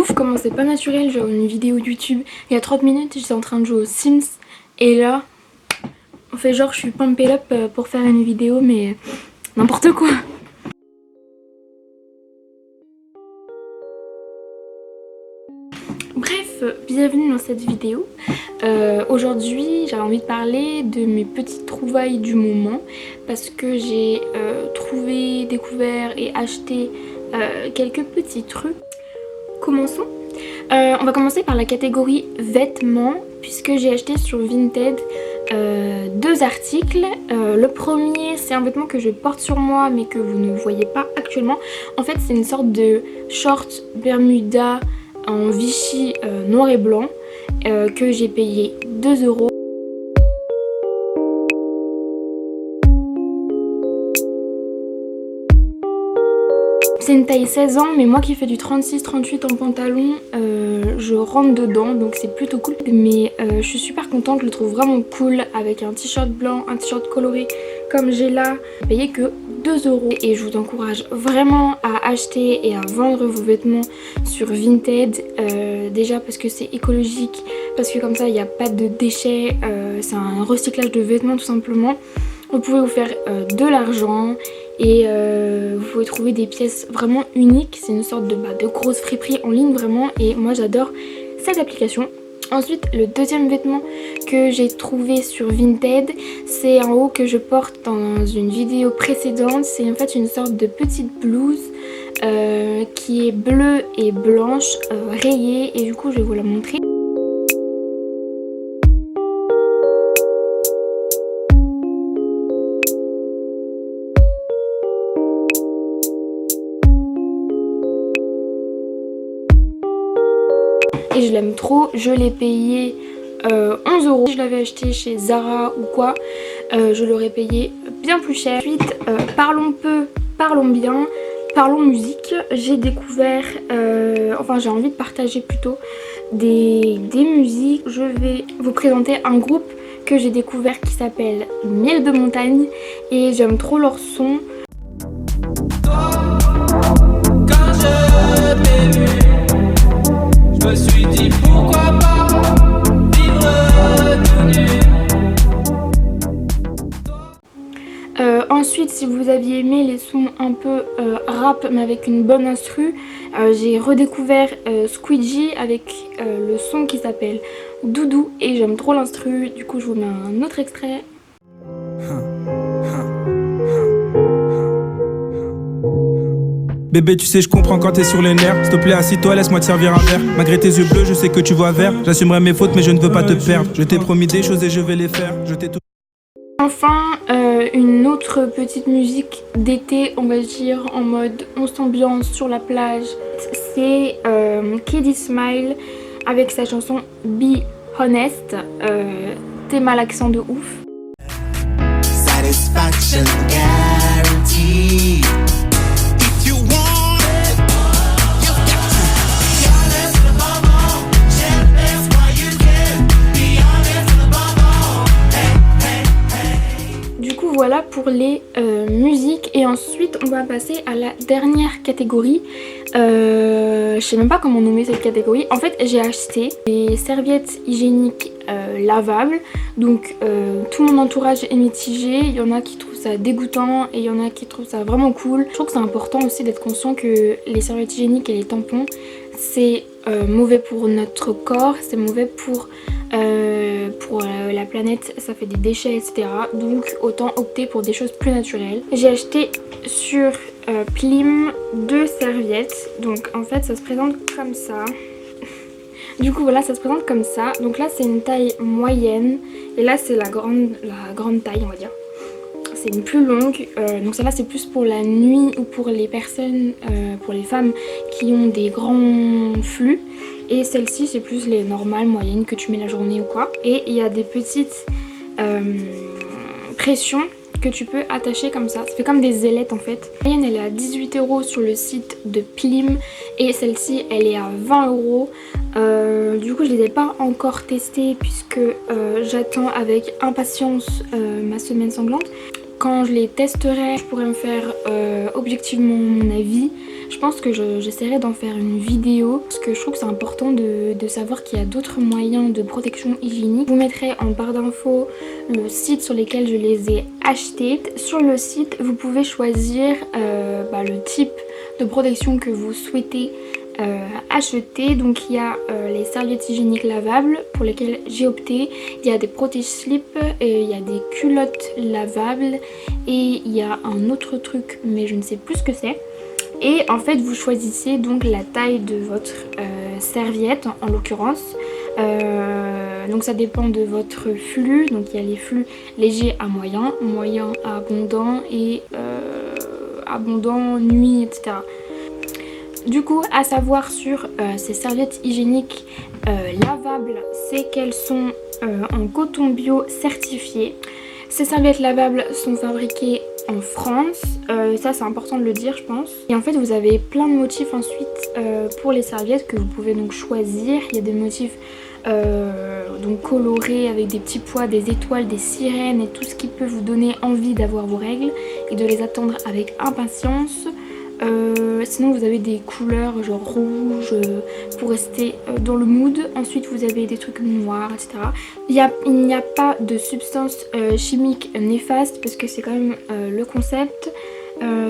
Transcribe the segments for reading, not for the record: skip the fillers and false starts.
ouf comment c'est pas naturel, genre une vidéo YouTube, il y a 30 minutes j'étais en train de jouer aux Sims et là on fait genre je suis pumped up pour faire une vidéo mais n'importe quoi. Bref, bienvenue dans cette vidéo. Aujourd'hui j'avais envie de parler de mes petites trouvailles du moment parce que j'ai trouvé, découvert et acheté quelques petits trucs. Commençons. On va commencer par la catégorie vêtements puisque j'ai acheté sur Vinted deux articles. Le premier c'est un vêtement que je porte sur moi mais que vous ne voyez pas actuellement. En fait c'est une sorte de short bermuda en Vichy noir et blanc que j'ai payé 2 €. C'est une taille 16 ans mais moi qui fais du 36-38 en pantalon je rentre dedans donc c'est plutôt cool. Mais je suis super contente, je le trouve vraiment cool avec un t-shirt blanc, un t-shirt coloré comme j'ai là. J'ai payé que 2 € et je vous encourage vraiment à acheter et à vendre vos vêtements sur Vinted. Déjà parce que c'est écologique, parce que comme ça il n'y a pas de déchets, c'est un recyclage de vêtements tout simplement. Vous pouvez vous faire de l'argent et vous pouvez trouver des pièces vraiment uniques. C'est une sorte de grosse friperie en ligne vraiment et moi j'adore cette application. Ensuite le deuxième vêtement que j'ai trouvé sur Vinted, c'est un haut que je porte dans une vidéo précédente. C'est en fait une sorte de petite blouse qui est bleue et blanche rayée et du coup je vais vous la montrer. Et je l'aime trop, je l'ai payé 11 €. Si je l'avais acheté chez Zara ou quoi, je l'aurais payé bien plus cher. Ensuite, parlons peu, parlons bien, parlons musique. J'ai découvert, enfin j'ai envie de partager plutôt des musiques. Je vais vous présenter un groupe que j'ai découvert qui s'appelle Miel de Montagne et j'aime trop leur son. Je me suis dit pourquoi pas vivre tout nu. Ensuite si vous aviez aimé les sons un peu rap mais avec une bonne instru, j'ai redécouvert Squeegee avec le son qui s'appelle Doudou et j'aime trop l'instru, du coup je vous mets un autre extrait. Bébé tu sais je comprends quand t'es sur les nerfs. S'il te plaît assis-toi, laisse-moi te servir un verre. Malgré tes yeux bleus je sais que tu vois vert. J'assumerai mes fautes mais je ne veux pas te perdre. Je t'ai promis des choses et je vais les faire. Je t'ai tout... Enfin une autre petite musique d'été on va dire, en mode on s'ambiance sur la plage. C'est Kiddy Smile avec sa chanson Be Honest. T'es mal accent de ouf. Satisfaction guaranteed. If you want it, you got to be honest above all. Jealous while you can. Be honest above all. Hey, hey, hey. Du coup voilà pour les musiques et ensuite on va passer à la dernière catégorie. Je sais même pas comment nommer cette catégorie. En fait j'ai acheté des serviettes hygiéniques lavables. Donc tout mon entourage est mitigé. Il y en a qui trouvent ça dégoûtant et il y en a qui trouvent ça vraiment cool. Je trouve que c'est important aussi d'être conscient que les serviettes hygiéniques et les tampons c'est mauvais pour notre corps, c'est mauvais pour la planète, ça fait des déchets etc. Donc autant opter pour des choses plus naturelles. J'ai acheté sur Plim 2 serviettes. Donc en fait ça se présente comme ça. Du coup voilà ça se présente comme ça. Donc là c'est une taille moyenne et là c'est la grande taille on va dire. C'est une plus longue, donc celle-là c'est plus pour la nuit ou pour les personnes, pour les femmes qui ont des grands flux. Et celle-ci c'est plus les normales, moyennes que tu mets la journée ou quoi. Et il y a des petites pressions que tu peux attacher comme ça. Ça fait comme des ailettes en fait. La moyenne elle est à 18 € sur le site de Plim et celle-ci elle est à 20 €. Du coup je les ai pas encore testées puisque j'attends avec impatience ma semaine sanglante. quand je les testerai, je pourrai me faire objectivement mon avis. Je pense que j'essaierai d'en faire une vidéo parce que je trouve que c'est important de savoir qu'il y a d'autres moyens de protection hygiénique. Je vous mettrai en barre d'infos le site sur lesquels je les ai achetés. Sur le site, vous pouvez choisir le type de protection que vous souhaitez acheter. Donc il y a les serviettes hygiéniques lavables pour lesquelles j'ai opté, il y a des protège-slips, il y a des culottes lavables et il y a un autre truc mais je ne sais plus ce que c'est. Et en fait vous choisissez donc la taille de votre serviette en l'occurrence. Donc ça dépend de votre flux, donc il y a les flux légers à moyen, moyen à abondant et abondant, nuit, etc. Du coup, à savoir sur ces serviettes hygiéniques lavables, c'est qu'elles sont en coton bio certifié. Ces serviettes lavables sont fabriquées en France, ça c'est important de le dire je pense. Et en fait vous avez plein de motifs ensuite pour les serviettes que vous pouvez donc choisir. Il y a des motifs donc colorés avec des petits pois, des étoiles, des sirènes et tout ce qui peut vous donner envie d'avoir vos règles et de les attendre avec impatience. Sinon vous avez des couleurs genre rouge pour rester dans le mood. Ensuite vous avez des trucs noirs, etc. Il n'y a pas de substances chimiques néfastes parce que c'est quand même le concept.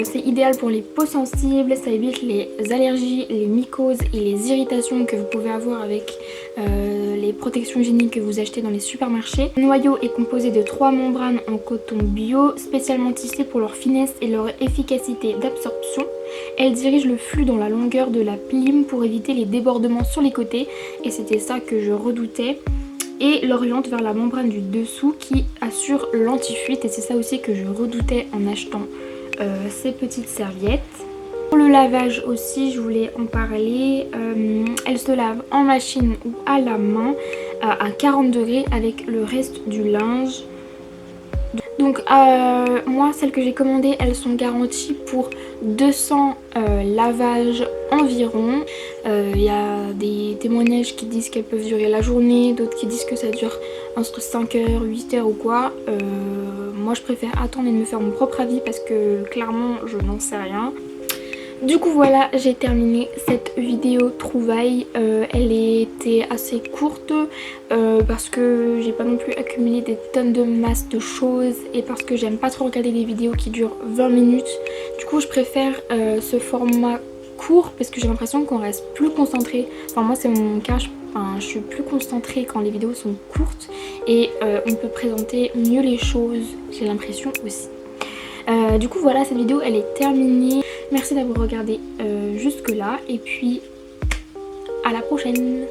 C'est idéal pour les peaux sensibles, ça évite les allergies, les mycoses et les irritations que vous pouvez avoir avec les protections hygiéniques que vous achetez dans les supermarchés. Le noyau est composé de 3 membranes en coton bio, spécialement tissées pour leur finesse et leur efficacité d'absorption. Elles dirigent le flux dans la longueur de la plume pour éviter les débordements sur les côtés, et c'était ça que je redoutais. Et l'oriente vers la membrane du dessous qui assure l'anti-fuite, et c'est ça aussi que je redoutais en achetant ces petites serviettes. Pour le lavage aussi, je voulais en parler. Elle se lave en machine ou à la main à 40 degrés avec le reste du linge. Donc moi, celles que j'ai commandées, elles sont garanties pour 200 lavages environ. Il y a des témoignages qui disent qu'elles peuvent durer la journée, d'autres qui disent que ça dure entre 5h, 8h ou quoi. Moi je préfère attendre et me faire mon propre avis parce que clairement je n'en sais rien. Du coup voilà, j'ai terminé cette vidéo trouvaille. Elle était assez courte parce que j'ai pas non plus accumulé des tonnes de masse de choses et parce que j'aime pas trop regarder des vidéos qui durent 20 minutes. Du coup je préfère ce format court parce que j'ai l'impression qu'on reste plus concentré. Enfin moi c'est mon cas, je suis plus concentrée quand les vidéos sont courtes et on peut présenter mieux les choses, j'ai l'impression aussi. Du coup voilà, cette vidéo elle est terminée. Merci d'avoir regardé jusque là et puis à la prochaine.